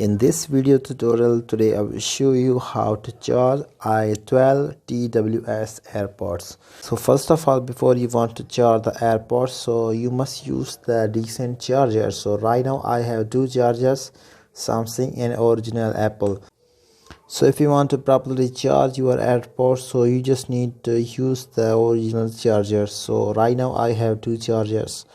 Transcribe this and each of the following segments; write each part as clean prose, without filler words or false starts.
In this video tutorial today I will show you how to charge i12 TWS Airpods. So first of all, before you want to charge the AirPods, so you must use the decent charger. So right now I have two chargers, Samsung and original Apple. So if you want to properly charge your AirPods, so you just need to use the original charger. So right now I have two chargers.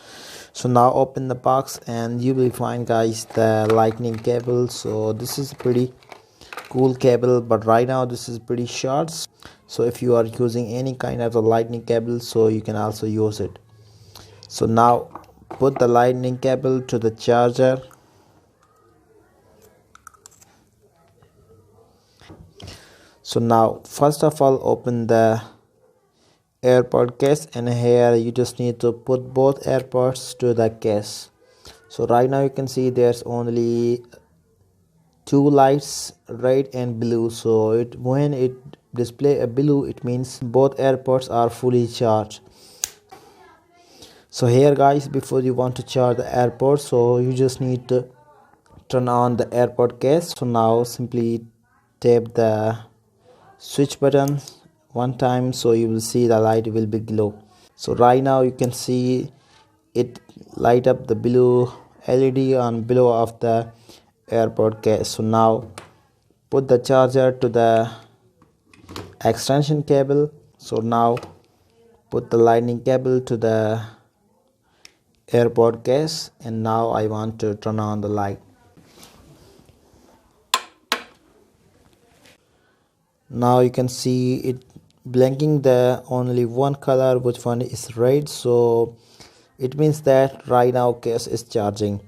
So now open the box and you will find, guys, the lightning cable. So this is pretty cool cable, but right now this is pretty short. So if you are using any kind of a lightning cable, so you can also use it. So now put the lightning cable to the charger. So now first of all, open the AirPod case, and here you just need to put both AirPods to the case. So right now you can see there's only two lights, red and blue. So when it display a blue, it means both AirPods are fully charged. So here, guys, before you want to charge the AirPods, so you just need to turn on the AirPod case. So now simply tap the switch button one time, so you will see the light will be glow. So right now you can see it light up the blue LED on below of the AirPod case. So now put the charger to the extension cable. So now put the lightning cable to the AirPod case, and now I want to turn on the light. Now you can see it blinking the only one color, which one is red. So it means that right now case is charging.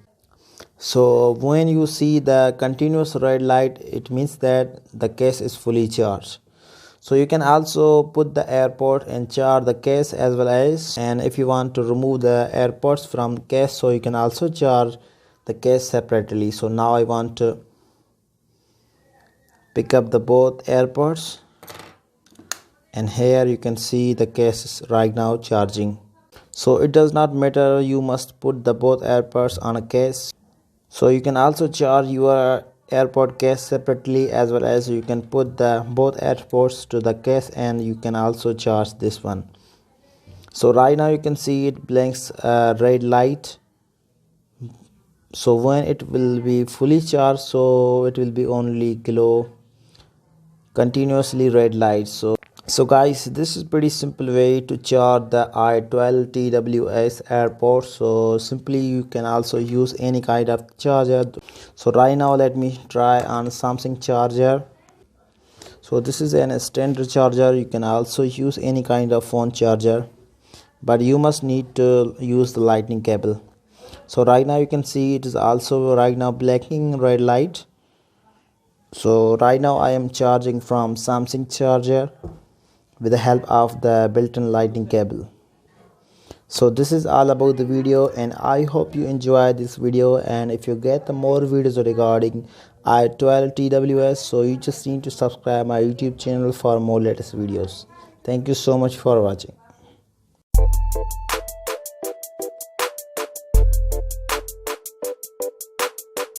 So when you see the continuous red light, it means that the case is fully charged. So you can also put the AirPod and charge the case as well as, and if you want to remove the AirPods from case, so you can also charge the case separately. So now I want to pick up the both AirPods, and here you can see the case is right now charging. So it does not matter, you must put the both AirPods on a case. So you can also charge your AirPod case separately, as well as you can put the both AirPods to the case and you can also charge this one. So right now you can see it blinks a red light. So when it will be fully charged, so it will be only glow continuously red light. So guys, this is pretty simple way to charge the i12 TWS Airpods. So simply you can also use any kind of charger. So right now let me try on Samsung charger. So this is an standard charger. You can also use any kind of phone charger, but you must need to use the lightning cable. So right now you can see it is also right now blinking red light. So right now I am charging from Samsung charger with the help of the built-in lightning cable. So this is all about the video, and I hope you enjoy this video. And if you get the more videos regarding i12 TWS, so you just need to subscribe my YouTube channel for more latest videos. Thank you so much for watching.